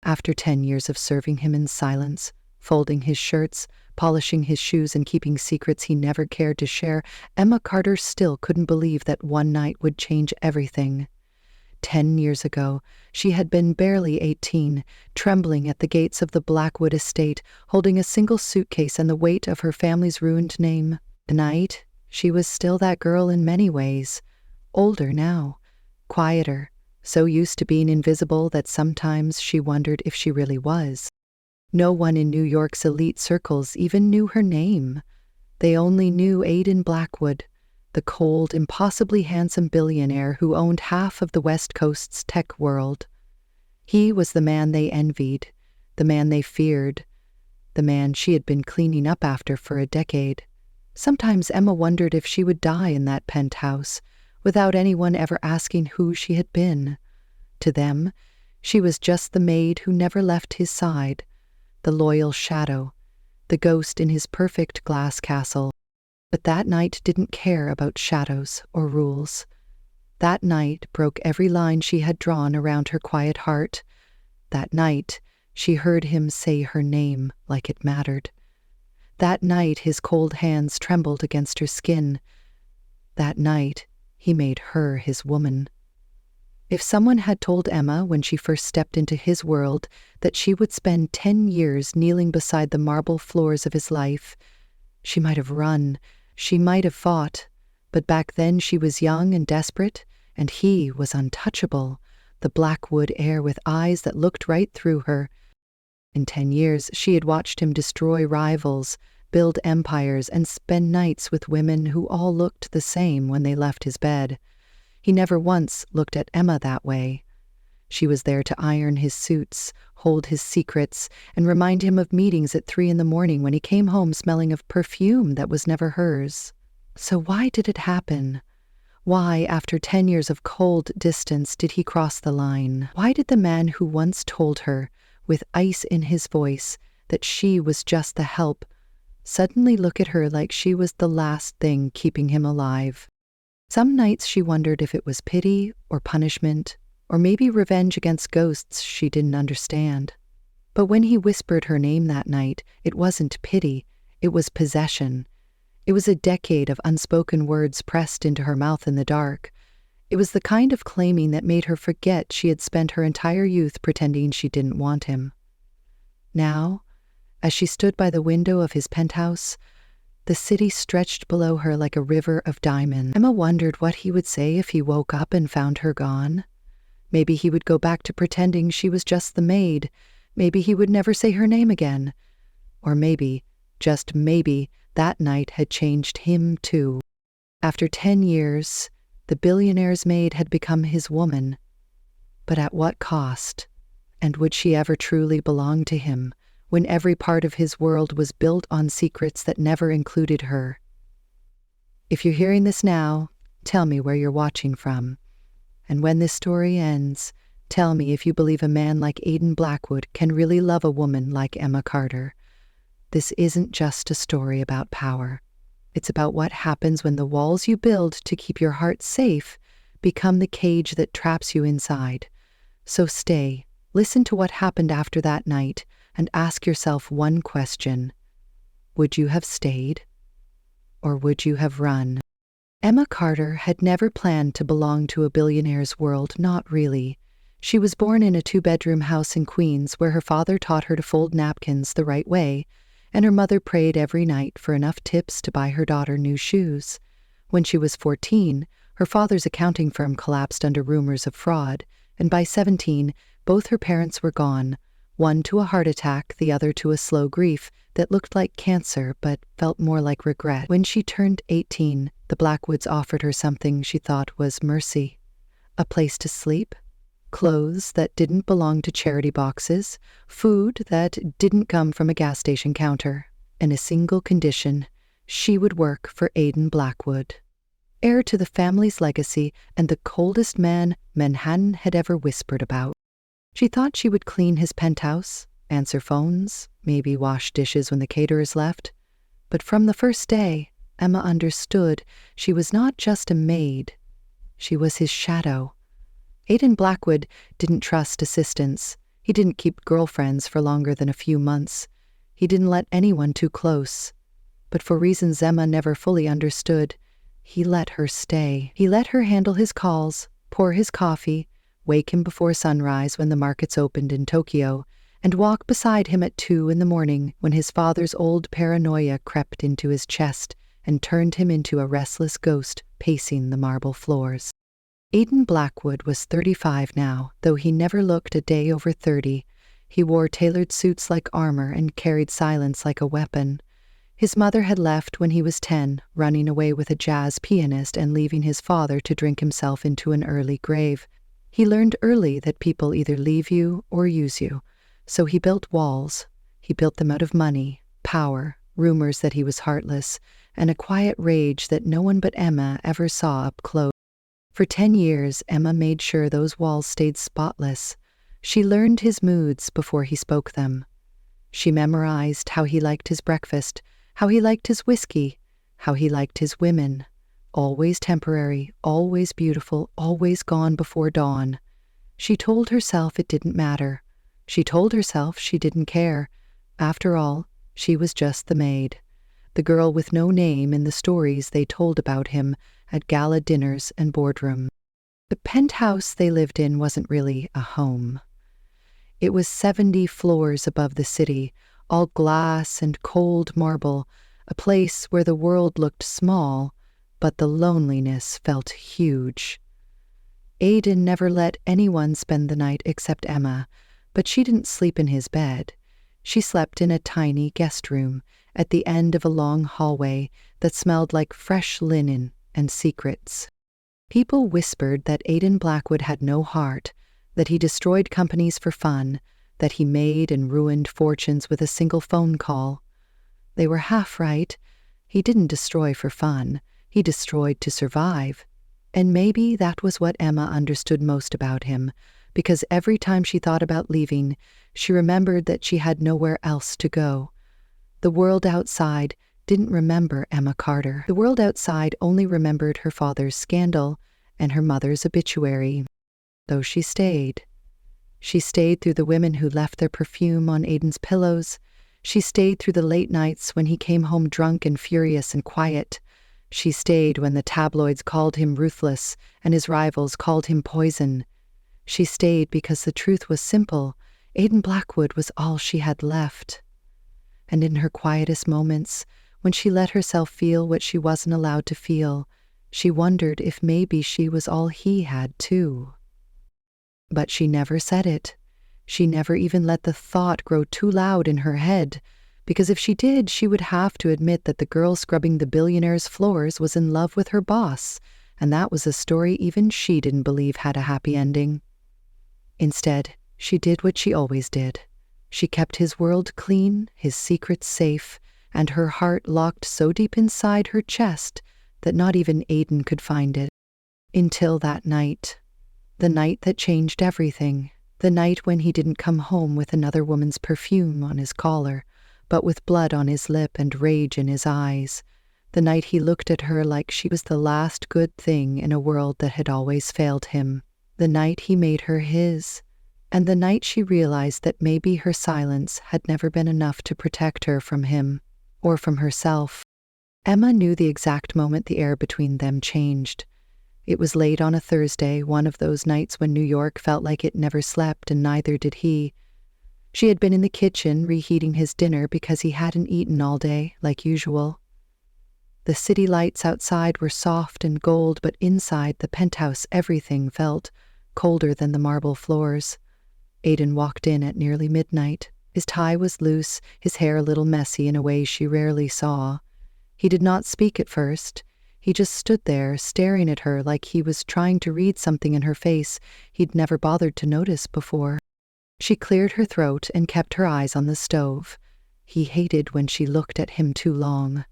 After 10 years of serving him in silence, folding his shirts, polishing his shoes, and keeping secrets he never cared to share, Emma Carter still couldn't believe that one night would change everything. 10 years ago, she had been barely 18, trembling at the gates of the Blackwood estate, holding a single suitcase and the weight of her family's ruined name. Tonight, she was still that girl in many ways. Older now, quieter, so used to being invisible that sometimes she wondered if she really was. No one in New York's elite circles even knew her name. They only knew Aiden Blackwood, the cold, impossibly handsome billionaire who owned half of the West Coast's tech world. He was the man they envied, the man they feared, the man she had been cleaning up after for a decade. Sometimes Emma wondered if she would die in that penthouse, without anyone ever asking who she had been. To them, she was just the maid who never left his side, the loyal shadow, the ghost in his perfect glass castle. But that night didn't care about shadows or rules. That night broke every line she had drawn around her quiet heart. That night, she heard him say her name like it mattered. That night, his cold hands trembled against her skin. That night, he made her his woman. If someone had told Emma when she first stepped into his world that she would spend 10 years kneeling beside the marble floors of his life, she might have run, she might have fought, but back then she was young and desperate, and he was untouchable, the Blackwood heir with eyes that looked right through her. In 10 years, she had watched him destroy rivals, build empires, and spend nights with women who all looked the same when they left his bed. He never once looked at Emma that way. She was there to iron his suits, hold his secrets, and remind him of meetings at 3 a.m. when he came home smelling of perfume that was never hers. So why did it happen? Why, after 10 years of cold distance, did he cross the line? Why did the man who once told her, with ice in his voice, that she was just the help, suddenly look at her like she was the last thing keeping him alive? Some nights she wondered if it was pity or punishment, or maybe revenge against ghosts she didn't understand. But when he whispered her name that night, it wasn't pity, it was possession. It was a decade of unspoken words pressed into her mouth in the dark. It was the kind of claiming that made her forget she had spent her entire youth pretending she didn't want him. Now, as she stood by the window of his penthouse, the city stretched below her like a river of diamonds. Emma wondered what he would say if he woke up and found her gone. Maybe he would go back to pretending she was just the maid. Maybe he would never say her name again. Or maybe, just maybe, that night had changed him too. After 10 years, the billionaire's maid had become his woman. But at what cost? And would she ever truly belong to him, when every part of his world was built on secrets that never included her? If you're hearing this now, tell me where you're watching from. And when this story ends, tell me if you believe a man like Aiden Blackwood can really love a woman like Emma Carter. This isn't just a story about power. It's about what happens when the walls you build to keep your heart safe become the cage that traps you inside. So stay, listen to what happened after that night, and ask yourself one question. Would you have stayed? Or would you have run? Emma Carter had never planned to belong to a billionaire's world, not really. She was born in a 2-bedroom house in Queens where her father taught her to fold napkins the right way, and her mother prayed every night for enough tips to buy her daughter new shoes. When she was 14, her father's accounting firm collapsed under rumors of fraud, and by 17, both her parents were gone, one to a heart attack, the other to a slow grief that looked like cancer but felt more like regret. When she turned 18, the Blackwoods offered her something she thought was mercy. A place to sleep, clothes that didn't belong to charity boxes, food that didn't come from a gas station counter, and a single condition: she would work for Aiden Blackwood, heir to the family's legacy and the coldest man Manhattan had ever whispered about. She thought she would clean his penthouse, answer phones, maybe wash dishes when the caterers left. But from the first day, Emma understood she was not just a maid. She was his shadow. Aiden Blackwood didn't trust assistants. He didn't keep girlfriends for longer than a few months. He didn't let anyone too close. But for reasons Emma never fully understood, he let her stay. He let her handle his calls, pour his coffee, wake him before sunrise when the markets opened in Tokyo, and walk beside him at 2 in the morning when his father's old paranoia crept into his chest and turned him into a restless ghost pacing the marble floors. Aiden Blackwood was 35 now, though he never looked a day over 30. He wore tailored suits like armor and carried silence like a weapon. His mother had left when he was 10, running away with a jazz pianist and leaving his father to drink himself into an early grave. He learned early that people either leave you or use you. So he built walls. He built them out of money, power, rumors that he was heartless, and a quiet rage that no one but Emma ever saw up close. For 10 years, Emma made sure those walls stayed spotless. She learned his moods before he spoke them. She memorized how he liked his breakfast, how he liked his whiskey, how he liked his women. Always temporary, always beautiful, always gone before dawn. She told herself it didn't matter. She told herself she didn't care. After all, she was just the maid, the girl with no name in the stories they told about him at gala dinners and boardroom. The penthouse they lived in wasn't really a home. It was 70 floors above the city, all glass and cold marble, a place where the world looked small, but the loneliness felt huge. Aiden never let anyone spend the night except Emma, but she didn't sleep in his bed. She slept in a tiny guest room at the end of a long hallway that smelled like fresh linen and secrets. People whispered that Aiden Blackwood had no heart, that he destroyed companies for fun, that he made and ruined fortunes with a single phone call. They were half right. He didn't destroy for fun. He destroyed to survive. And maybe that was what Emma understood most about him, because every time she thought about leaving, she remembered that she had nowhere else to go. The world outside didn't remember Emma Carter. The world outside only remembered her father's scandal and her mother's obituary. Though she stayed. She stayed through the women who left their perfume on Aiden's pillows. She stayed through the late nights when he came home drunk and furious and quiet. She stayed when the tabloids called him ruthless and his rivals called him poison. She stayed because the truth was simple. Aiden Blackwood was all she had left. And in her quietest moments, when she let herself feel what she wasn't allowed to feel, she wondered if maybe she was all he had too. But she never said it. She never even let the thought grow too loud in her head, because if she did, she would have to admit that the girl scrubbing the billionaire's floors was in love with her boss, and that was a story even she didn't believe had a happy ending. Instead, she did what she always did. She kept his world clean, his secrets safe, and her heart locked so deep inside her chest that not even Aiden could find it. Until that night. The night that changed everything. The night when he didn't come home with another woman's perfume on his collar, but with blood on his lip and rage in his eyes. The night he looked at her like she was the last good thing in a world that had always failed him. The night he made her his. And the night she realized that maybe her silence had never been enough to protect her from him, or from herself. Emma knew the exact moment the air between them changed. It was late on a Thursday, one of those nights when New York felt like it never slept, and neither did he. She had been in the kitchen reheating his dinner because he hadn't eaten all day, like usual. The city lights outside were soft and gold, but inside the penthouse everything felt colder than the marble floors. Aiden walked in at nearly midnight. His tie was loose, his hair a little messy in a way she rarely saw. He did not speak at first. He just stood there, staring at her like he was trying to read something in her face he'd never bothered to notice before. She cleared her throat and kept her eyes on the stove. He hated when she looked at him too long.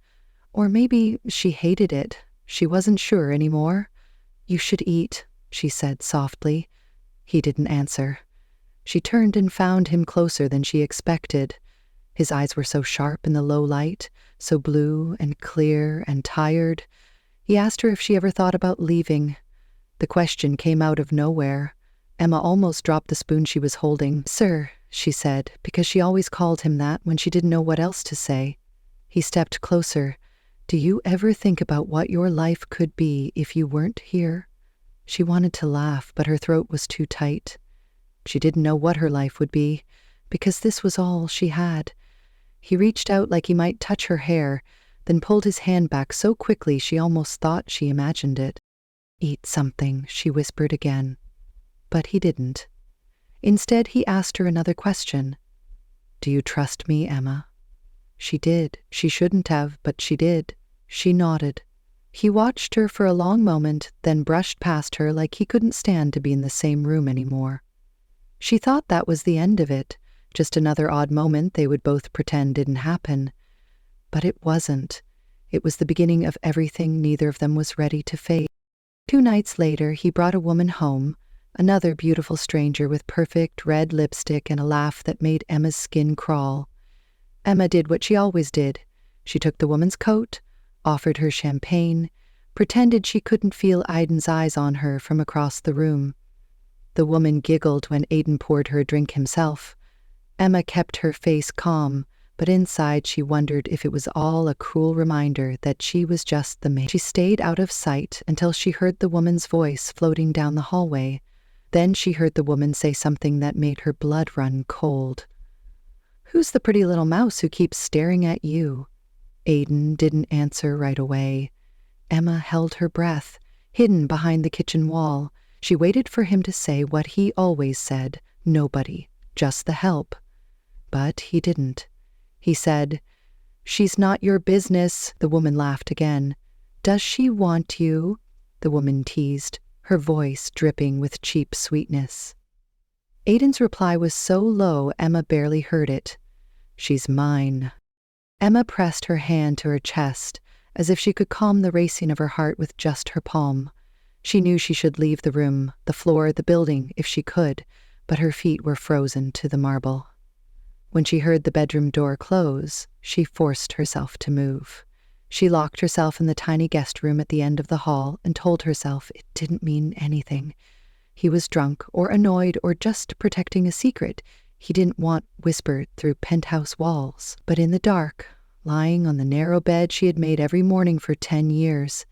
Or maybe she hated it. She wasn't sure anymore. "You should eat," she said softly. He didn't answer. She turned and found him closer than she expected. His eyes were so sharp in the low light, so blue and clear and tired. He asked her if she ever thought about leaving. The question came out of nowhere. Emma almost dropped the spoon she was holding. "Sir," she said, because she always called him that when she didn't know what else to say. He stepped closer. "Do you ever think about what your life could be if you weren't here?" She wanted to laugh, but her throat was too tight. She didn't know what her life would be, because this was all she had. He reached out like he might touch her hair, then pulled his hand back so quickly she almost thought she imagined it. "Eat something," she whispered again. But he didn't. Instead, he asked her another question. "Do you trust me, Emma?" She did. She shouldn't have, but she did. She nodded. He watched her for a long moment, then brushed past her like he couldn't stand to be in the same room anymore. She thought that was the end of it, just another odd moment they would both pretend didn't happen. But it wasn't. It was the beginning of everything neither of them was ready to face. 2 nights later, he brought a woman home, another beautiful stranger with perfect red lipstick and a laugh that made Emma's skin crawl. Emma did what she always did. She took the woman's coat, offered her champagne, pretended she couldn't feel Aiden's eyes on her from across the room. The woman giggled when Aiden poured her a drink himself. Emma kept her face calm, but inside she wondered if it was all a cruel reminder that she was just the maid. She stayed out of sight until she heard the woman's voice floating down the hallway. Then she heard the woman say something that made her blood run cold. "Who's the pretty little mouse who keeps staring at you?" Aiden didn't answer right away. Emma held her breath, hidden behind the kitchen wall. She waited for him to say what he always said, "Nobody, just the help." But he didn't. He said, "She's not your business." The woman laughed again. "Does she want you?" the woman teased, her voice dripping with cheap sweetness. Aiden's reply was so low Emma barely heard it. "She's mine." Emma pressed her hand to her chest, as if she could calm the racing of her heart with just her palm. She knew she should leave the room, the floor, the building, if she could, but her feet were frozen to the marble. When she heard the bedroom door close, she forced herself to move. She locked herself in the tiny guest room at the end of the hall and told herself it didn't mean anything. He was drunk or annoyed or just protecting a secret he didn't want whispered through penthouse walls. But in the dark, lying on the narrow bed she had made every morning for 10 years,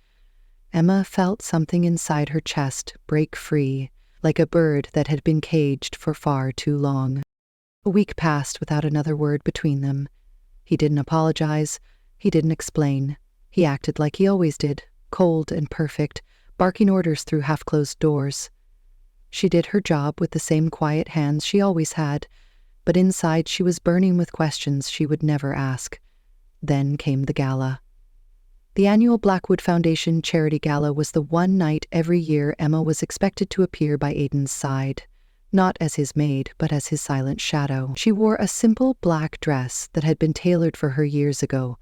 Emma felt something inside her chest break free, like a bird that had been caged for far too long. A week passed without another word between them. He didn't apologize. He didn't explain. He acted like he always did, cold and perfect, barking orders through half-closed doors. She did her job with the same quiet hands she always had, but inside she was burning with questions she would never ask. Then came the gala. The annual Blackwood Foundation Charity Gala was the one night every year Emma was expected to appear by Aiden's side. Not as his maid, but as his silent shadow. She wore a simple black dress that had been tailored for her years ago,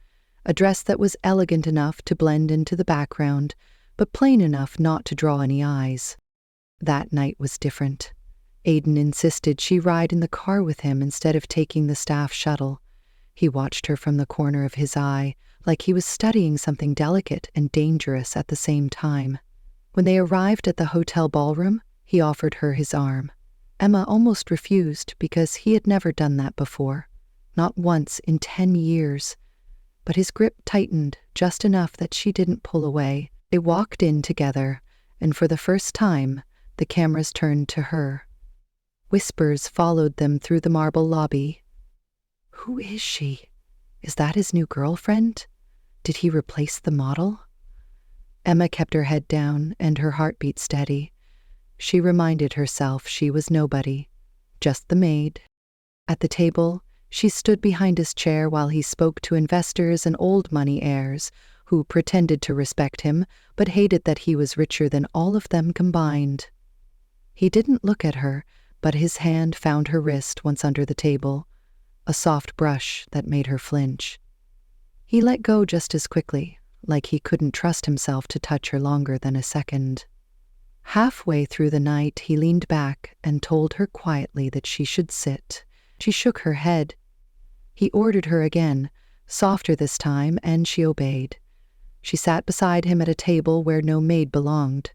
a dress that was elegant enough to blend into the background, but plain enough not to draw any eyes. That night was different. Aiden insisted she ride in the car with him instead of taking the staff shuttle. He watched her from the corner of his eye, like he was studying something delicate and dangerous at the same time. When they arrived at the hotel ballroom, he offered her his arm. Emma almost refused because he had never done that before, not once in 10 years. But his grip tightened just enough that she didn't pull away. They walked in together, and for the first time, the cameras turned to her. Whispers followed them through the marble lobby. "Who is she? Is that his new girlfriend? Did he replace the model?" Emma kept her head down and her heartbeat steady. She reminded herself she was nobody, just the maid. At the table, she stood behind his chair while he spoke to investors and old money heirs who pretended to respect him but hated that he was richer than all of them combined. He didn't look at her, but his hand found her wrist once under the table, a soft brush that made her flinch. He let go just as quickly, like he couldn't trust himself to touch her longer than a second. Halfway through the night, he leaned back and told her quietly that she should sit. She shook her head. He ordered her again, softer this time, and she obeyed. She sat beside him at a table where no maid belonged.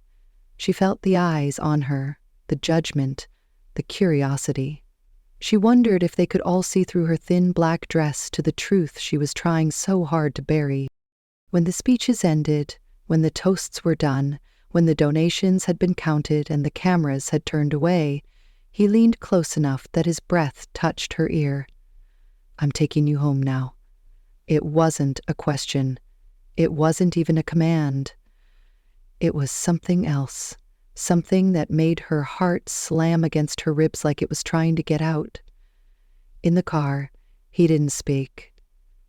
She felt the eyes on her, the judgment, the curiosity. She wondered if they could all see through her thin black dress to the truth she was trying so hard to bury. When the speeches ended, when the toasts were done, when the donations had been counted and the cameras had turned away, he leaned close enough that his breath touched her ear. "I'm taking you home now." It wasn't a question. It wasn't even a command. It was something else, something that made her heart slam against her ribs like it was trying to get out. In the car, he didn't speak.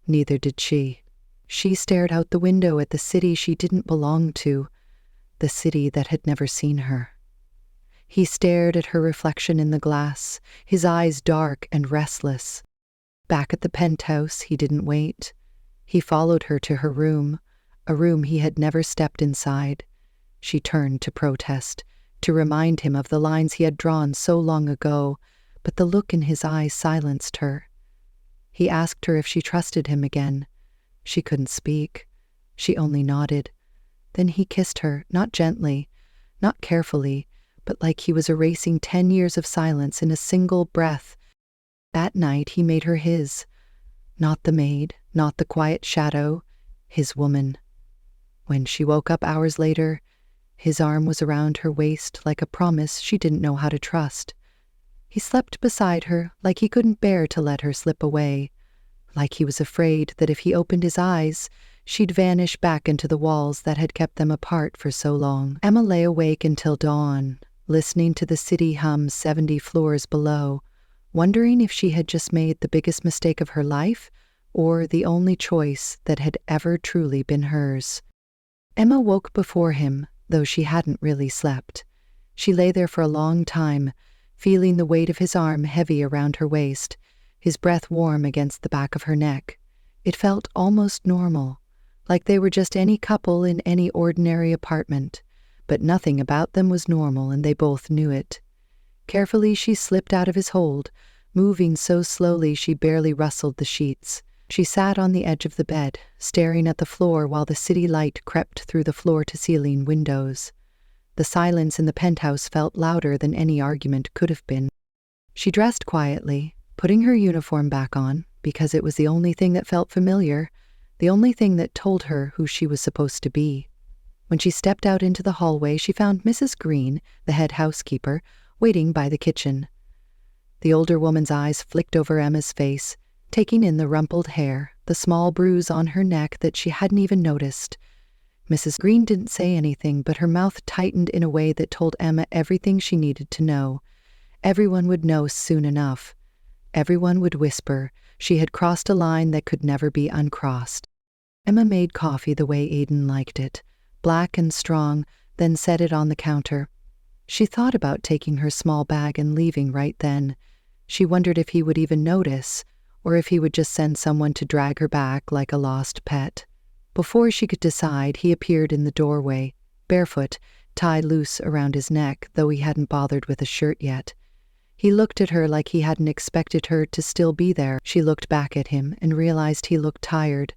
Neither did she. She stared out the window at the city she didn't belong to, the city that had never seen her. He stared at her reflection in the glass, his eyes dark and restless. Back at the penthouse, he didn't wait. He followed her to her room, a room he had never stepped inside. She turned to protest, to remind him of the lines he had drawn so long ago, but the look in his eyes silenced her. He asked her if she trusted him again. She couldn't speak. She only nodded. Then he kissed her, not gently, not carefully, but like he was erasing 10 years of silence in a single breath. That night he made her his. Not the maid, not the quiet shadow, his woman. When she woke up hours later, his arm was around her waist like a promise she didn't know how to trust. He slept beside her like he couldn't bear to let her slip away, like he was afraid that if he opened his eyes, she'd vanish back into the walls that had kept them apart for so long. Emma lay awake until dawn, listening to the city hum 70 floors below, wondering if she had just made the biggest mistake of her life or the only choice that had ever truly been hers. Emma woke before him, though she hadn't really slept. She lay there for a long time, feeling the weight of his arm heavy around her waist, his breath warm against the back of her neck. It felt almost normal, like they were just any couple in any ordinary apartment, but nothing about them was normal and they both knew it. Carefully she slipped out of his hold, moving so slowly she barely rustled the sheets. She sat on the edge of the bed, staring at the floor while the city light crept through the floor-to-ceiling windows. The silence in the penthouse felt louder than any argument could have been. She dressed quietly, putting her uniform back on, because it was the only thing that felt familiar, the only thing that told her who she was supposed to be. When she stepped out into the hallway, she found Mrs. Green, the head housekeeper, waiting by the kitchen. The older woman's eyes flicked over Emma's face, taking in the rumpled hair, the small bruise on her neck that she hadn't even noticed. Mrs. Green didn't say anything, but her mouth tightened in a way that told Emma everything she needed to know. Everyone would know soon enough. Everyone would whisper she had crossed a line that could never be uncrossed. Emma made coffee the way Aiden liked it, black and strong, then set it on the counter. She thought about taking her small bag and leaving right then. She wondered if he would even notice, or if he would just send someone to drag her back like a lost pet. Before she could decide, he appeared in the doorway, barefoot, tie loose around his neck, though he hadn't bothered with a shirt yet. He looked at her like he hadn't expected her to still be there. She looked back at him and realized he looked tired,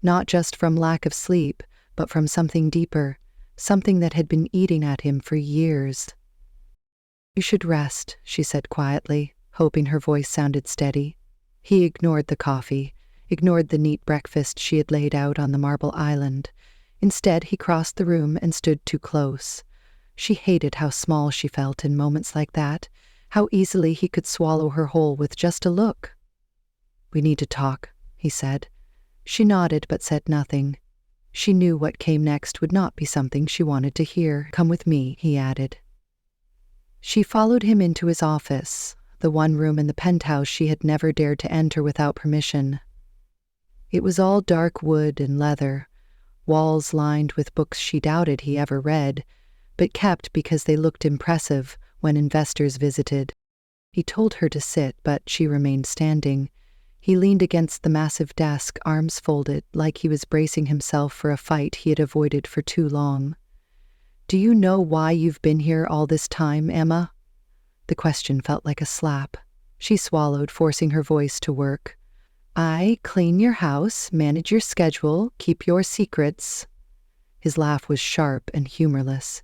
not just from lack of sleep, but from something deeper, something that had been eating at him for years. "You should rest," she said quietly, hoping her voice sounded steady. He ignored the coffee, ignored the neat breakfast she had laid out on the marble island. Instead, he crossed the room and stood too close. She hated how small she felt in moments like that, how easily he could swallow her whole with just a look. "We need to talk," he said. She nodded but said nothing. She knew what came next would not be something she wanted to hear. "Come with me," he added. She followed him into his office, the one room in the penthouse she had never dared to enter without permission. It was all dark wood and leather, walls lined with books she doubted he ever read, but kept because they looked impressive when investors visited. He told her to sit, but she remained standing. He leaned against the massive desk, arms folded, like he was bracing himself for a fight he had avoided for too long. "Do you know why you've been here all this time, Emma?" The question felt like a slap. She swallowed, forcing her voice to work. "I clean your house, manage your schedule, keep your secrets." His laugh was sharp and humorless.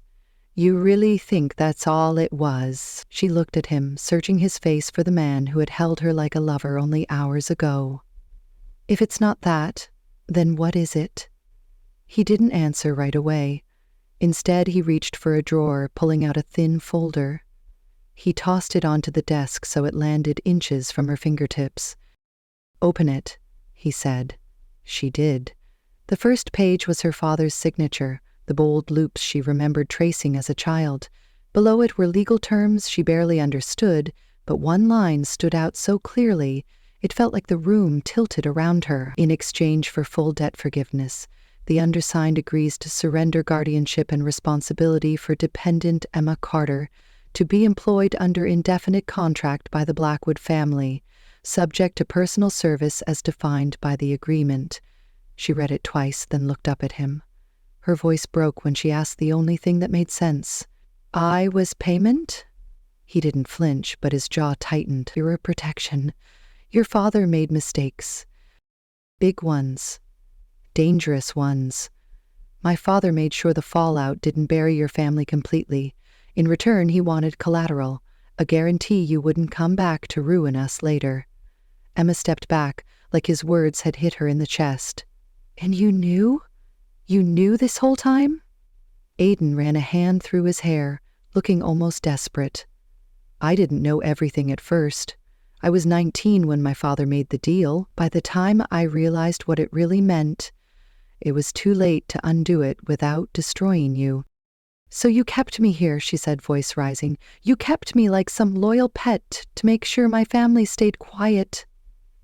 You really think that's all it was? She looked at him, searching his face for the man who had held her like a lover only hours ago. If it's not that, then what is it? He didn't answer right away. Instead, he reached for a drawer, pulling out a thin folder. He tossed it onto the desk so it landed inches from her fingertips. Open it, he said. She did. The first page was her father's signature, the bold loops she remembered tracing as a child. Below it were legal terms she barely understood, but one line stood out so clearly it felt like the room tilted around her. In exchange for full debt forgiveness, the undersigned agrees to surrender guardianship and responsibility for dependent Emma Carter, to be employed under indefinite contract by the Blackwood family, subject to personal service as defined by the agreement. She read it twice, then looked up at him. Her voice broke when she asked the only thing that made sense. I was payment? He didn't flinch, but his jaw tightened. You're a protection. Your father made mistakes. Big ones. Dangerous ones. My father made sure the fallout didn't bury your family completely. In return, he wanted collateral, a guarantee you wouldn't come back to ruin us later. Emma stepped back, like his words had hit her in the chest. And you knew? You knew this whole time? Aiden ran a hand through his hair, looking almost desperate. I didn't know everything at first. I was 19 when my father made the deal. By the time I realized what it really meant, it was too late to undo it without destroying you. So you kept me here, she said, voice rising. You kept me like some loyal pet to make sure my family stayed quiet.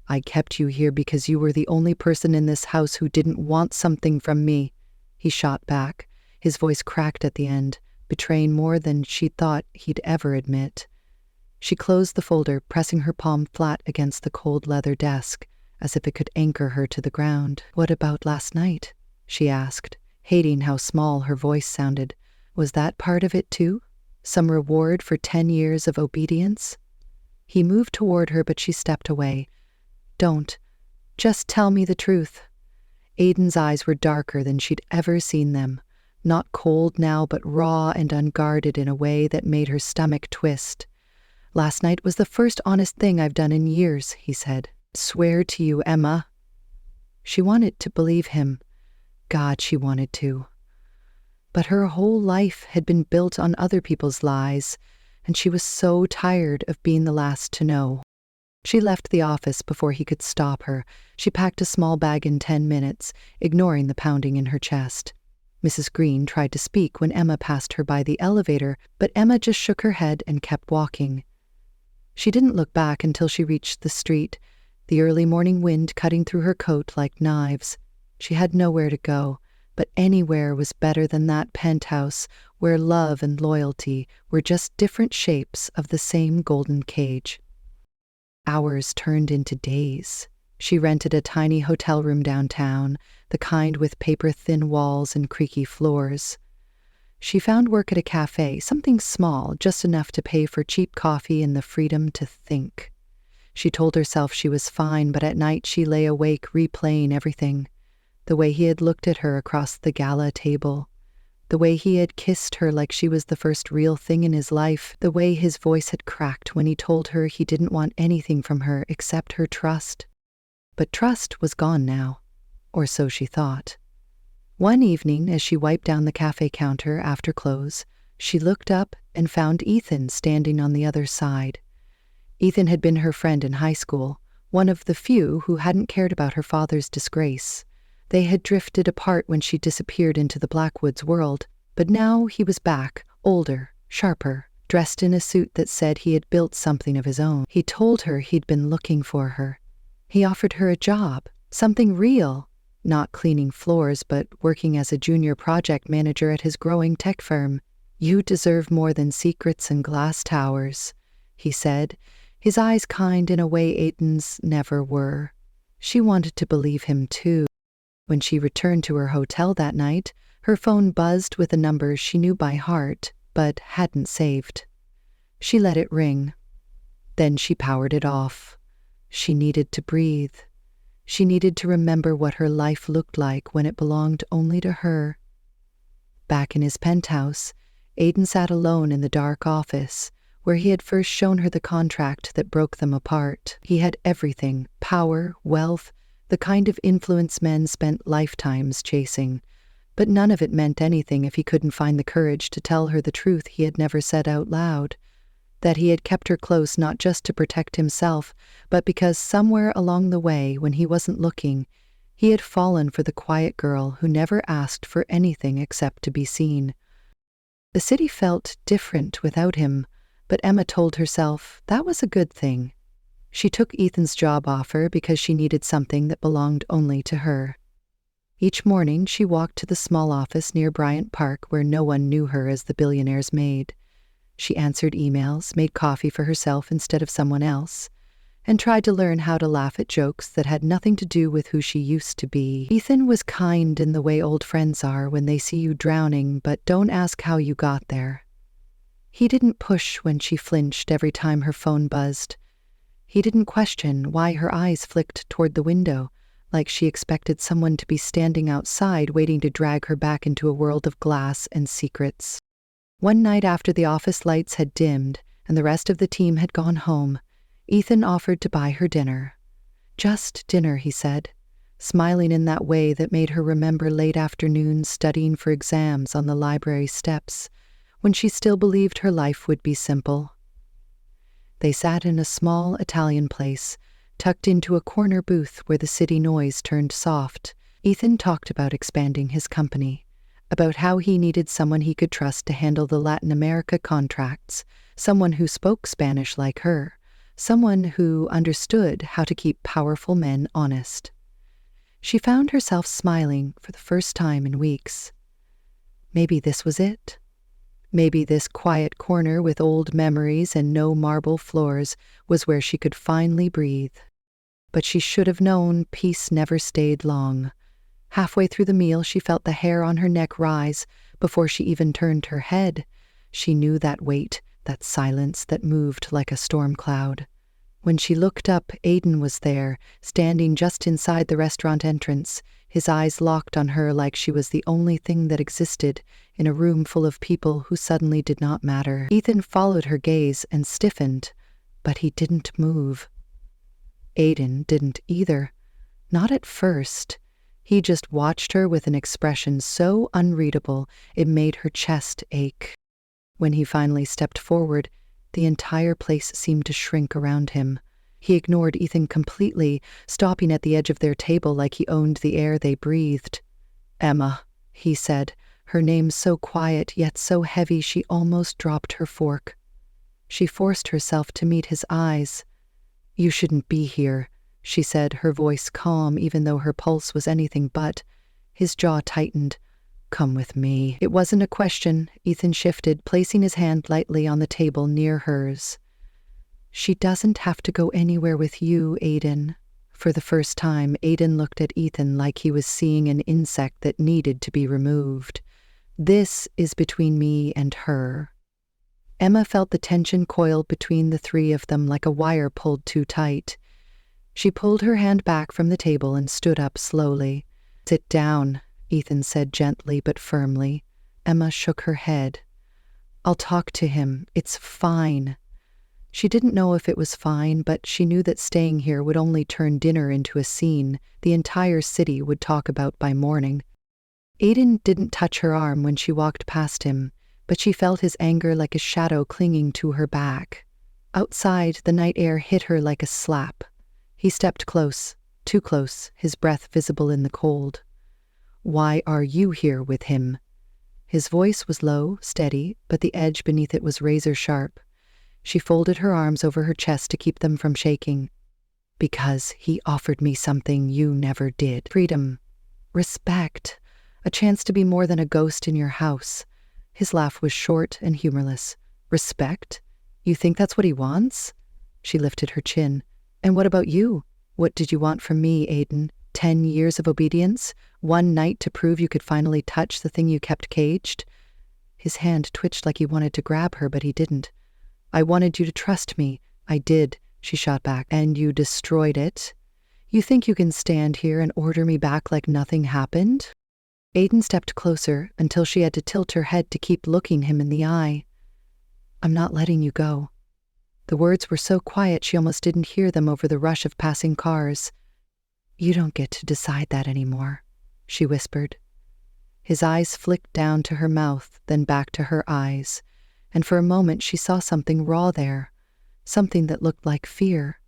I kept you here because you were the only person in this house who didn't want something from me. He shot back, his voice cracked at the end, betraying more than she thought he'd ever admit. She closed the folder, pressing her palm flat against the cold leather desk, as if it could anchor her to the ground. What about last night? She asked, hating how small her voice sounded. Was that part of it too? Some reward for 10 years of obedience? He moved toward her, but she stepped away. Don't. Just tell me the truth. Aiden's eyes were darker than she'd ever seen them, not cold now, but raw and unguarded in a way that made her stomach twist. Last night was the first honest thing I've done in years, he said. Swear to you, Emma. She wanted to believe him. God, she wanted to. But her whole life had been built on other people's lies, and she was so tired of being the last to know. She left the office before he could stop her. She packed a small bag in 10 minutes, ignoring the pounding in her chest. Mrs. Green tried to speak when Emma passed her by the elevator, but Emma just shook her head and kept walking. She didn't look back until she reached the street, the early morning wind cutting through her coat like knives. She had nowhere to go, but anywhere was better than that penthouse where love and loyalty were just different shapes of the same golden cage. Hours turned into days. She rented a tiny hotel room downtown, the kind with paper-thin walls and creaky floors. She found work at a cafe, something small, just enough to pay for cheap coffee and the freedom to think. She told herself she was fine, but at night she lay awake replaying everything. The way he had looked at her across the gala table. The way he had kissed her like she was the first real thing in his life. The way his voice had cracked when he told her he didn't want anything from her except her trust. But trust was gone now, or so she thought. One evening, as she wiped down the cafe counter after close, she looked up and found Ethan standing on the other side. Ethan had been her friend in high school, one of the few who hadn't cared about her father's disgrace. They had drifted apart when she disappeared into the Blackwoods world, but now he was back, older, sharper, dressed in a suit that said he had built something of his own. He told her he'd been looking for her. He offered her a job, something real, not cleaning floors, but working as a junior project manager at his growing tech firm. You deserve more than secrets and glass towers, he said, his eyes kind in a way Aiden's never were. She wanted to believe him too. When she returned to her hotel that night, her phone buzzed with a number she knew by heart, but hadn't saved. She let it ring. Then she powered it off. She needed to breathe. She needed to remember what her life looked like when it belonged only to her. Back in his penthouse, Aiden sat alone in the dark office, where he had first shown her the contract that broke them apart. He had everything: power, wealth, the kind of influence men spent lifetimes chasing. But none of it meant anything if he couldn't find the courage to tell her the truth he had never said out loud. That he had kept her close not just to protect himself, but because somewhere along the way, when he wasn't looking, he had fallen for the quiet girl who never asked for anything except to be seen. The city felt different without him, but Emma told herself that was a good thing. She took Ethan's job offer because she needed something that belonged only to her. Each morning she walked to the small office near Bryant Park where no one knew her as the Billionaire's Maid. She answered emails, made coffee for herself instead of someone else, and tried to learn how to laugh at jokes that had nothing to do with who she used to be. Ethan was kind in the way old friends are when they see you drowning but don't ask how you got there. He didn't push when she flinched every time her phone buzzed. He didn't question why her eyes flicked toward the window, like she expected someone to be standing outside waiting to drag her back into a world of glass and secrets. One night after the office lights had dimmed and the rest of the team had gone home, Ethan offered to buy her dinner. Just dinner, he said, smiling in that way that made her remember late afternoons studying for exams on the library steps, when she still believed her life would be simple. They sat in a small Italian place, tucked into a corner booth where the city noise turned soft. Ethan talked about expanding his company, about how he needed someone he could trust to handle the Latin America contracts, someone who spoke Spanish like her, someone who understood how to keep powerful men honest. She found herself smiling for the first time in weeks. Maybe this was it. Maybe this quiet corner with old memories and no marble floors was where she could finally breathe. But she should have known peace never stayed long. Halfway through the meal, she felt the hair on her neck rise before she even turned her head. She knew that weight, that silence that moved like a storm cloud. When she looked up, Aiden was there, standing just inside the restaurant entrance, his eyes locked on her like she was the only thing that existed in a room full of people who suddenly did not matter. Ethan followed her gaze and stiffened, but he didn't move. Aiden didn't either. Not at first. He just watched her with an expression so unreadable it made her chest ache. When he finally stepped forward, the entire place seemed to shrink around him. He ignored Ethan completely, stopping at the edge of their table like he owned the air they breathed. "Emma," he said, her name so quiet yet so heavy she almost dropped her fork. She forced herself to meet his eyes. "You shouldn't be here," she said, her voice calm even though her pulse was anything but. His jaw tightened. "Come with me." It wasn't a question. Ethan shifted, placing his hand lightly on the table near hers. "She doesn't have to go anywhere with you, Aiden." For the first time, Aiden looked at Ethan like he was seeing an insect that needed to be removed. "This is between me and her." Emma felt the tension coil between the three of them like a wire pulled too tight. She pulled her hand back from the table and stood up slowly. "Sit down," Ethan said gently but firmly. Emma shook her head. "I'll talk to him. It's fine." She didn't know if it was fine, but she knew that staying here would only turn dinner into a scene the entire city would talk about by morning. Aiden didn't touch her arm when she walked past him, but she felt his anger like a shadow clinging to her back. Outside, the night air hit her like a slap. He stepped close, too close, his breath visible in the cold. "Why are you here with him?" His voice was low, steady, but the edge beneath it was razor-sharp. She folded her arms over her chest to keep them from shaking. "Because he offered me something you never did. Freedom. Respect. A chance to be more than a ghost in your house." His laugh was short and humorless. "Respect? You think that's what he wants?" She lifted her chin. "And what about you? What did you want from me, Aiden? 10 years of obedience? One night to prove you could finally touch the thing you kept caged?" His hand twitched like he wanted to grab her, but he didn't. "I wanted you to trust me." "I did," she shot back. "And you destroyed it? You think you can stand here and order me back like nothing happened?" Aiden stepped closer until she had to tilt her head to keep looking him in the eye. "I'm not letting you go." The words were so quiet she almost didn't hear them over the rush of passing cars. "You don't get to decide that anymore," she whispered. His eyes flicked down to her mouth, then back to her eyes, and for a moment she saw something raw there, something that looked like fear.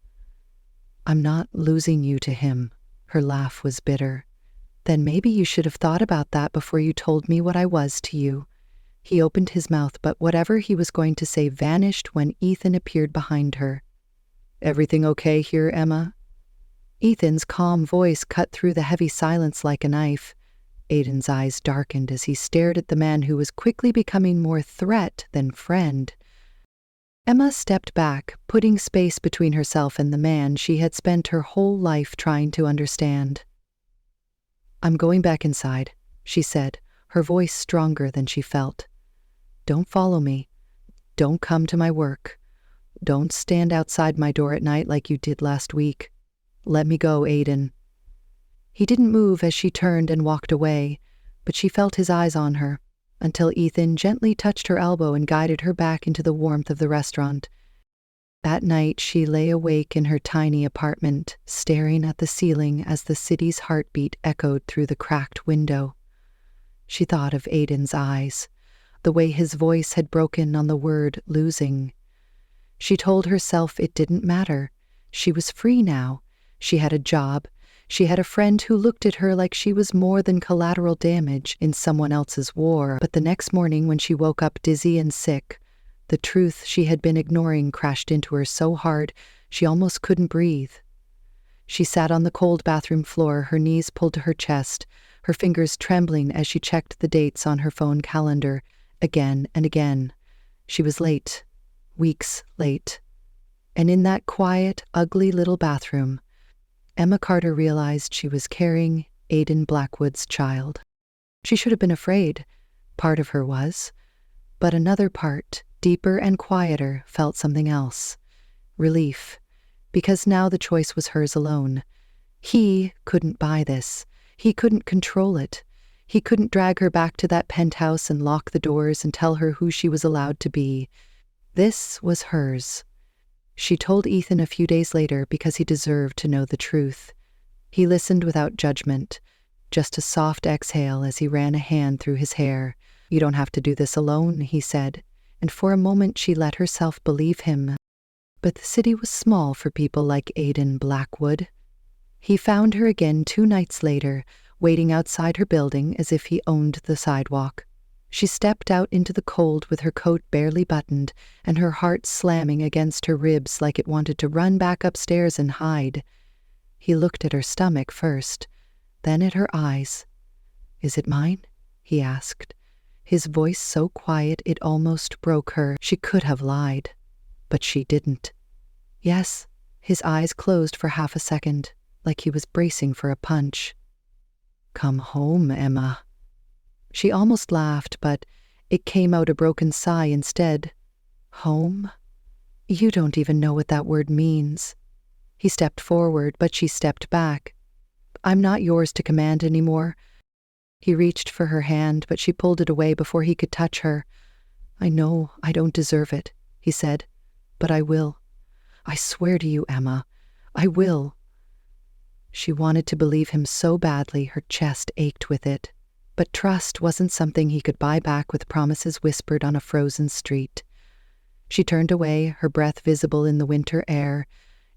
"I'm not losing you to him." Her laugh was bitter. "Then maybe you should have thought about that before you told me what I was to you." He opened his mouth, but whatever he was going to say vanished when Ethan appeared behind her. "Everything okay here, Emma?" Ethan's calm voice cut through the heavy silence like a knife. Aiden's eyes darkened as he stared at the man who was quickly becoming more threat than friend. Emma stepped back, putting space between herself and the man she had spent her whole life trying to understand. "I'm going back inside," she said, her voice stronger than she felt. "Don't follow me. Don't come to my work. Don't stand outside my door at night like you did last week. Let me go, Aiden." He didn't move as she turned and walked away, but she felt his eyes on her, until Ethan gently touched her elbow and guided her back into the warmth of the restaurant. That night she lay awake in her tiny apartment, staring at the ceiling as the city's heartbeat echoed through the cracked window. She thought of Aiden's eyes, the way his voice had broken on the word losing. She told herself it didn't matter. She was free now. She had a job. She had a friend who looked at her like she was more than collateral damage in someone else's war. But the next morning when she woke up dizzy and sick, the truth she had been ignoring crashed into her so hard she almost couldn't breathe. She sat on the cold bathroom floor, her knees pulled to her chest, her fingers trembling as she checked the dates on her phone calendar again and again. She was late, weeks late. And in that quiet, ugly little bathroom, Emma Carter realized she was carrying Aiden Blackwood's child. She should have been afraid. Part of her was. But another part, deeper and quieter, felt something else. Relief. Because now the choice was hers alone. He couldn't buy this. He couldn't control it. He couldn't drag her back to that penthouse and lock the doors and tell her who she was allowed to be. This was hers. She told Ethan a few days later because he deserved to know the truth. He listened without judgment, just a soft exhale as he ran a hand through his hair. "You don't have to do this alone," he said, and for a moment she let herself believe him. But the city was small for people like Aiden Blackwood. He found her again 2 nights later, waiting outside her building as if he owned the sidewalk. She stepped out into the cold with her coat barely buttoned and her heart slamming against her ribs like it wanted to run back upstairs and hide. He looked at her stomach first, then at her eyes. "Is it mine?" he asked, his voice so quiet it almost broke her. She could have lied, but she didn't. "Yes." His eyes closed for half a second, like he was bracing for a punch. "Come home, Emma." She almost laughed, but it came out a broken sigh instead. "Home? You don't even know what that word means." He stepped forward, but she stepped back. "I'm not yours to command anymore." He reached for her hand, but she pulled it away before he could touch her. "I know I don't deserve it," he said, "but I will. I swear to you, Emma, I will." She wanted to believe him so badly her chest ached with it. But trust wasn't something he could buy back with promises whispered on a frozen street. She turned away, her breath visible in the winter air,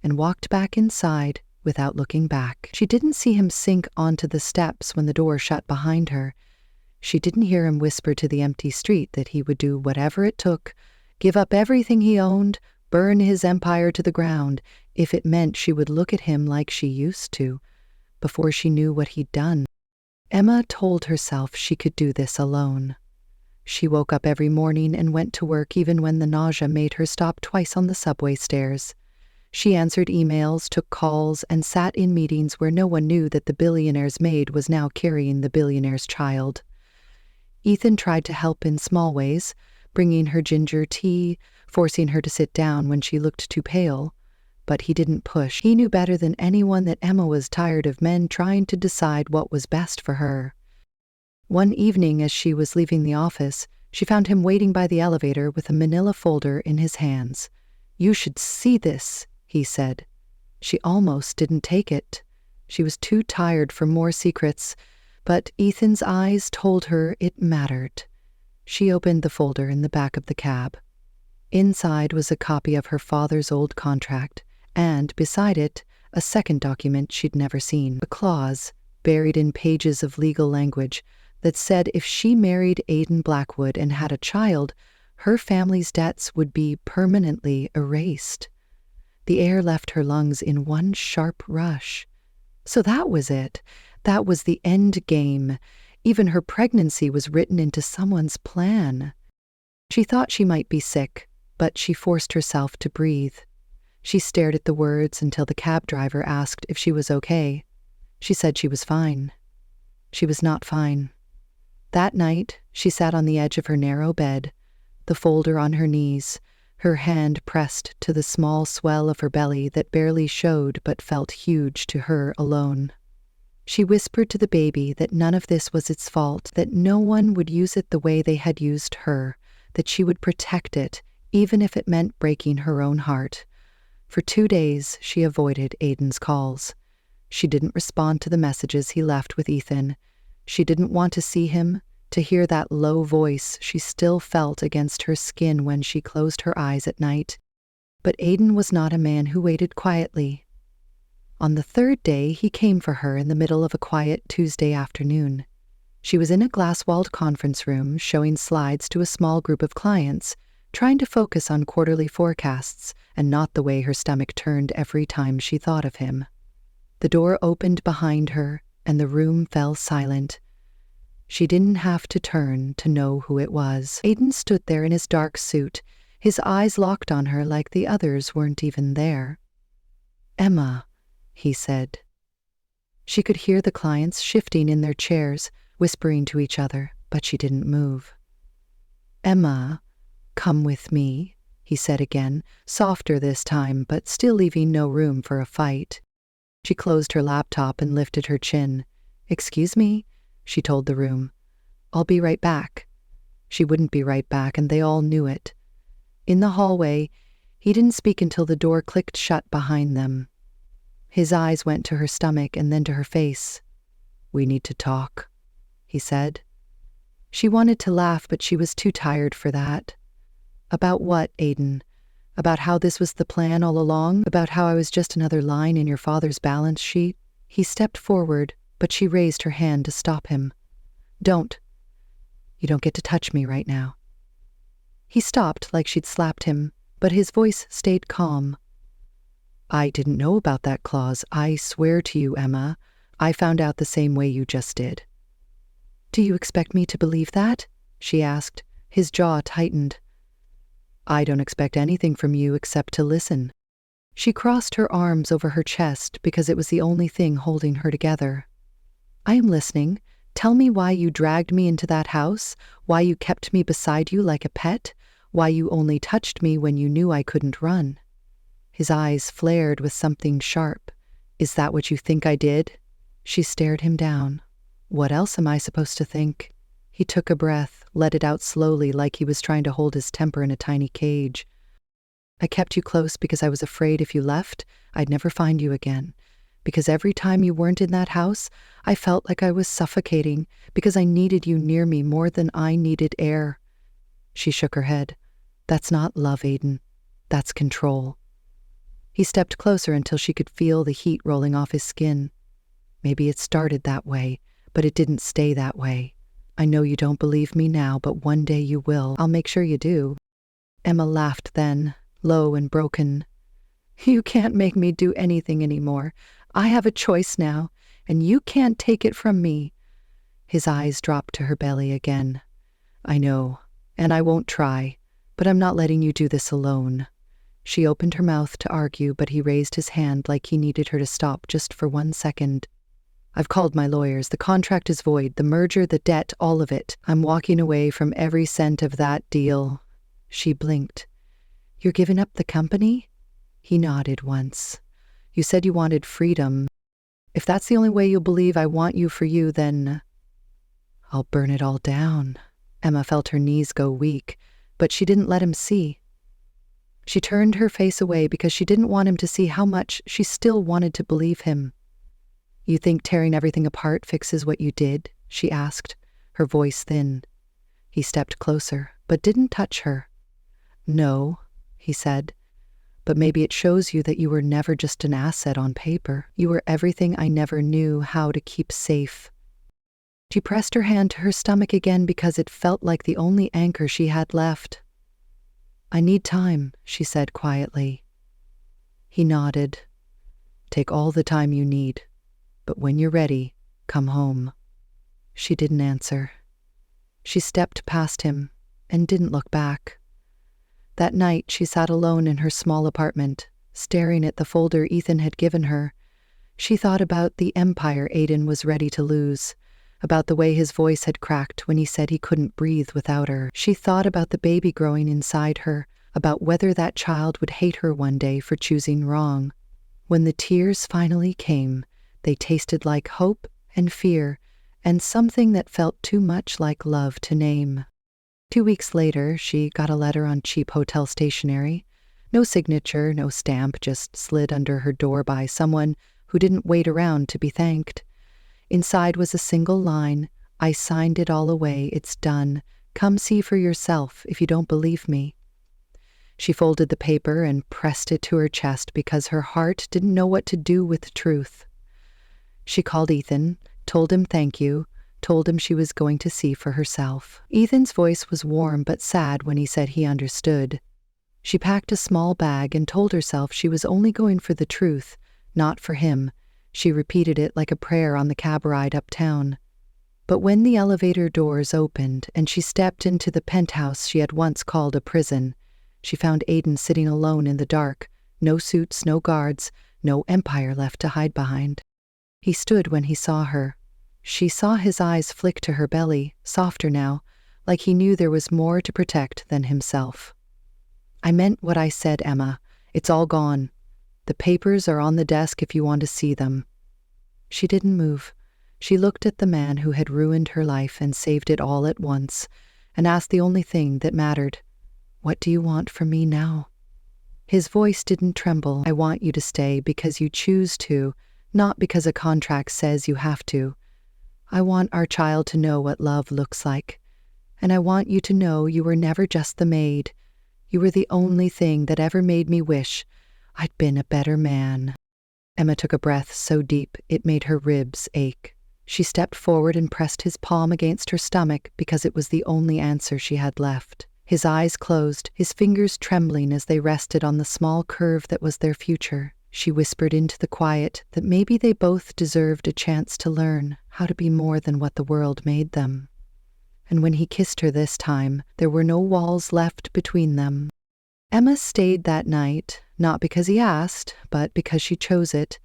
and walked back inside without looking back. She didn't see him sink onto the steps when the door shut behind her. She didn't hear him whisper to the empty street that he would do whatever it took, give up everything he owned, burn his empire to the ground, if it meant she would look at him like she used to, before she knew what he'd done. Emma told herself she could do this alone. She woke up every morning and went to work even when the nausea made her stop twice on the subway stairs. She answered emails, took calls, and sat in meetings where no one knew that the billionaire's maid was now carrying the billionaire's child. Ethan tried to help in small ways, bringing her ginger tea, forcing her to sit down when she looked too pale. But he didn't push. He knew better than anyone that Emma was tired of men trying to decide what was best for her. One evening, as she was leaving the office, she found him waiting by the elevator with a manila folder in his hands. "You should see this," he said. She almost didn't take it. She was too tired for more secrets, but Ethan's eyes told her it mattered. She opened the folder in the back of the cab. Inside was a copy of her father's old contract, and, beside it, a second document she'd never seen. A clause, buried in pages of legal language, that said if she married Aiden Blackwood and had a child, her family's debts would be permanently erased. The air left her lungs in one sharp rush. So that was it. That was the end game. Even her pregnancy was written into someone's plan. She thought she might be sick, but she forced herself to breathe. She stared at the words until the cab driver asked if she was okay. She said she was fine. She was not fine. That night, she sat on the edge of her narrow bed, the folder on her knees, her hand pressed to the small swell of her belly that barely showed but felt huge to her alone. She whispered to the baby that none of this was its fault, that no one would use it the way they had used her, that she would protect it, even if it meant breaking her own heart. For 2 days, she avoided Aiden's calls. She didn't respond to the messages he left with Ethan. She didn't want to see him, to hear that low voice she still felt against her skin when she closed her eyes at night. But Aiden was not a man who waited quietly. On the 3rd day, he came for her in the middle of a quiet Tuesday afternoon. She was in a glass-walled conference room, showing slides to a small group of clients, trying to focus on quarterly forecasts and not the way her stomach turned every time she thought of him. The door opened behind her, and the room fell silent. She didn't have to turn to know who it was. Aiden stood there in his dark suit, his eyes locked on her like the others weren't even there. "Emma," he said. She could hear the clients shifting in their chairs, whispering to each other, but she didn't move. "Emma, come with me," he said again, softer this time, but still leaving no room for a fight. She closed her laptop and lifted her chin. "Excuse me?" she told the room. "I'll be right back." She wouldn't be right back, and they all knew it. In the hallway, he didn't speak until the door clicked shut behind them. His eyes went to her stomach and then to her face. "We need to talk," he said. She wanted to laugh, but she was too tired for that. "About what, Aiden? About how this was the plan all along? About how I was just another line in your father's balance sheet?" He stepped forward, but she raised her hand to stop him. "Don't. You don't get to touch me right now." He stopped like she'd slapped him, but his voice stayed calm. "I didn't know about that clause. I swear to you, Emma, I found out the same way you just did." "Do you expect me to believe that?" she asked. His jaw tightened. "I don't expect anything from you except to listen." She crossed her arms over her chest because it was the only thing holding her together. "I am listening. Tell me why you dragged me into that house, why you kept me beside you like a pet, why you only touched me when you knew I couldn't run." His eyes flared with something sharp. "Is that what you think I did?" She stared him down. "What else am I supposed to think?" He took a breath, let it out slowly like he was trying to hold his temper in a tiny cage. "I kept you close because I was afraid if you left, I'd never find you again. Because every time you weren't in that house, I felt like I was suffocating, because I needed you near me more than I needed air." She shook her head. "That's not love, Aiden. That's control." He stepped closer until she could feel the heat rolling off his skin. "Maybe it started that way, but it didn't stay that way. I know you don't believe me now, but one day you will. I'll make sure you do." Emma laughed then, low and broken. "You can't make me do anything anymore. I have a choice now, and you can't take it from me." His eyes dropped to her belly again. "I know, and I won't try, but I'm not letting you do this alone." She opened her mouth to argue, but he raised his hand like he needed her to stop just for 1 second. "I've called my lawyers. The contract is void, the merger, the debt, all of it. I'm walking away from every cent of that deal." She blinked. "You're giving up the company?" He nodded once. "You said you wanted freedom. If that's the only way you'll believe I want you for you, then..." I'll burn it all down. Emma felt her knees go weak, but she didn't let him see. She turned her face away because she didn't want him to see how much she still wanted to believe him. You think tearing everything apart fixes what you did? She asked, her voice thin. He stepped closer, but didn't touch her. No, he said, but maybe it shows you that you were never just an asset on paper. You were everything I never knew how to keep safe. She pressed her hand to her stomach again because it felt like the only anchor she had left. I need time, she said quietly. He nodded. Take all the time you need, but when you're ready, come home. She didn't answer. She stepped past him and didn't look back. That night, she sat alone in her small apartment, staring at the folder Ethan had given her. She thought about the empire Aiden was ready to lose, about the way his voice had cracked when he said he couldn't breathe without her. She thought about the baby growing inside her, about whether that child would hate her one day for choosing wrong. When the tears finally came, they tasted like hope and fear, and something that felt too much like love to name. 2 weeks later, she got a letter on cheap hotel stationery. No signature, no stamp, just slid under her door by someone who didn't wait around to be thanked. Inside was a single line, I signed it all away, it's done. Come see for yourself if you don't believe me. She folded the paper and pressed it to her chest because her heart didn't know what to do with the truth. She called Ethan, told him thank you, told him she was going to see for herself. Ethan's voice was warm but sad when he said he understood. She packed a small bag and told herself she was only going for the truth, not for him. She repeated it like a prayer on the cab ride uptown. But when the elevator doors opened and she stepped into the penthouse she had once called a prison, she found Aiden sitting alone in the dark, no suits, no guards, no empire left to hide behind. He stood when he saw her. She saw his eyes flick to her belly, softer now, like he knew there was more to protect than himself. I meant what I said, Emma. It's all gone. The papers are on the desk if you want to see them. She didn't move. She looked at the man who had ruined her life and saved it all at once, and asked the only thing that mattered. What do you want from me now? His voice didn't tremble. I want you to stay because you choose to, not because a contract says you have to. I want our child to know what love looks like. And I want you to know you were never just the maid. You were the only thing that ever made me wish I'd been a better man. Emma took a breath so deep it made her ribs ache. She stepped forward and pressed his palm against her stomach because it was the only answer she had left. His eyes closed, his fingers trembling as they rested on the small curve that was their future. She whispered into the quiet that maybe they both deserved a chance to learn how to be more than what the world made them. And when he kissed her this time, there were no walls left between them. Emma stayed that night, not because he asked, but because she chose it.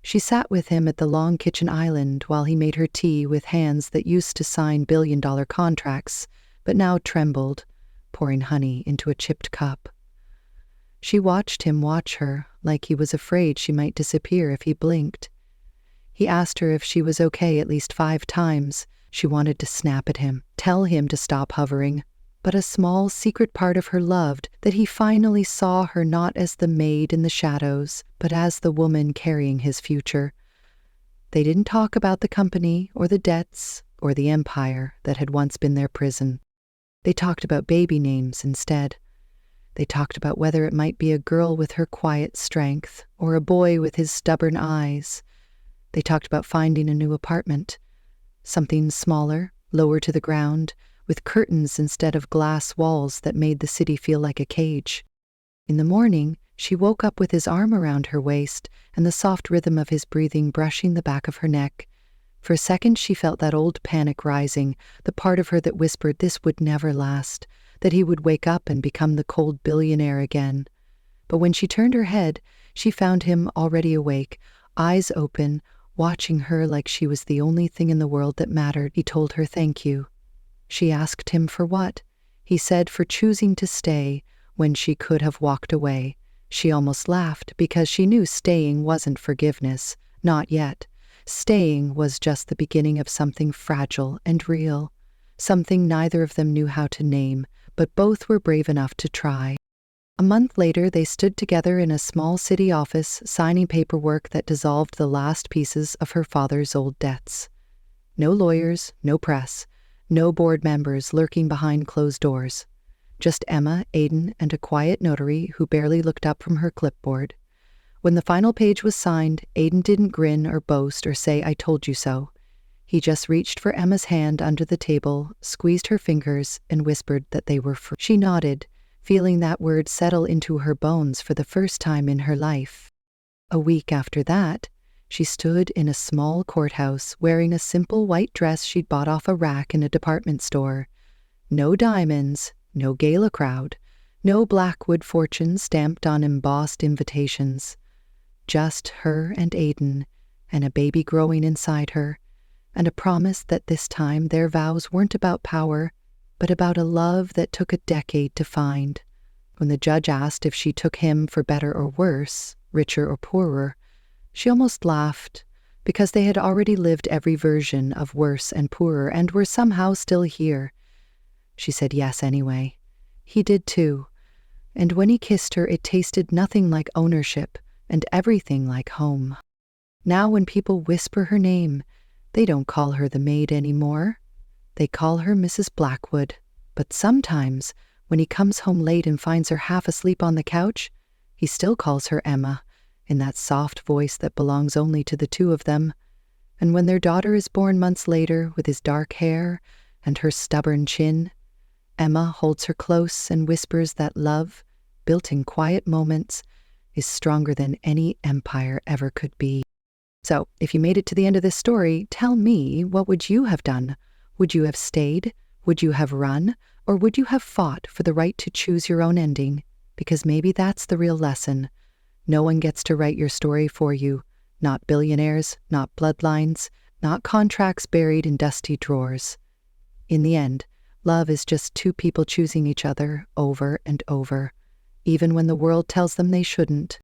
She sat with him at the long kitchen island while he made her tea with hands that used to sign billion-dollar contracts, but now trembled, pouring honey into a chipped cup. She watched him watch her, like he was afraid she might disappear if he blinked. He asked her if she was okay at least 5 times. She wanted to snap at him, tell him to stop hovering. But a small secret part of her loved that he finally saw her not as the maid in the shadows, but as the woman carrying his future. They didn't talk about the company or the debts or the empire that had once been their prison. They talked about baby names instead. They talked about whether it might be a girl with her quiet strength or a boy with his stubborn eyes. They talked about finding a new apartment, something smaller, lower to the ground, with curtains instead of glass walls that made the city feel like a cage. In the morning, she woke up with his arm around her waist and the soft rhythm of his breathing brushing the back of her neck. For a second, she felt that old panic rising, the part of her that whispered this would never last, that he would wake up and become the cold billionaire again. But when she turned her head, she found him already awake, eyes open, watching her like she was the only thing in the world that mattered. He told her thank you. She asked him for what? He said for choosing to stay when she could have walked away. She almost laughed because she knew staying wasn't forgiveness. Not yet. Staying was just the beginning of something fragile and real, something neither of them knew how to name, but both were brave enough to try. A month later, they stood together in a small city office, signing paperwork that dissolved the last pieces of her father's old debts. No lawyers, no press, no board members lurking behind closed doors. Just Emma, Aiden, and a quiet notary who barely looked up from her clipboard. When the final page was signed, Aiden didn't grin or boast or say, "I told you so." He just reached for Emma's hand under the table, squeezed her fingers, and whispered that they were free. She nodded, feeling that word settle into her bones for the first time in her life. A week after that, she stood in a small courthouse wearing a simple white dress she'd bought off a rack in a department store. No diamonds, no gala crowd, no Blackwood fortune stamped on embossed invitations. Just her and Aiden, and a baby growing inside her, and a promise that this time their vows weren't about power, but about a love that took a decade to find. When the judge asked if she took him for better or worse, richer or poorer, she almost laughed, because they had already lived every version of worse and poorer and were somehow still here. She said yes anyway. He did too. And when he kissed her, it tasted nothing like ownership and everything like home. Now when people whisper her name, they don't call her the maid anymore. They call her Mrs. Blackwood. But sometimes, when he comes home late and finds her half asleep on the couch, he still calls her Emma, in that soft voice that belongs only to the two of them. And when their daughter is born months later with his dark hair and her stubborn chin, Emma holds her close and whispers that love, built in quiet moments, is stronger than any empire ever could be. So, if you made it to the end of this story, tell me, what would you have done? Would you have stayed? Would you have run? Or would you have fought for the right to choose your own ending? Because maybe that's the real lesson. No one gets to write your story for you. Not billionaires, not bloodlines, not contracts buried in dusty drawers. In the end, love is just two people choosing each other over and over, even when the world tells them they shouldn't.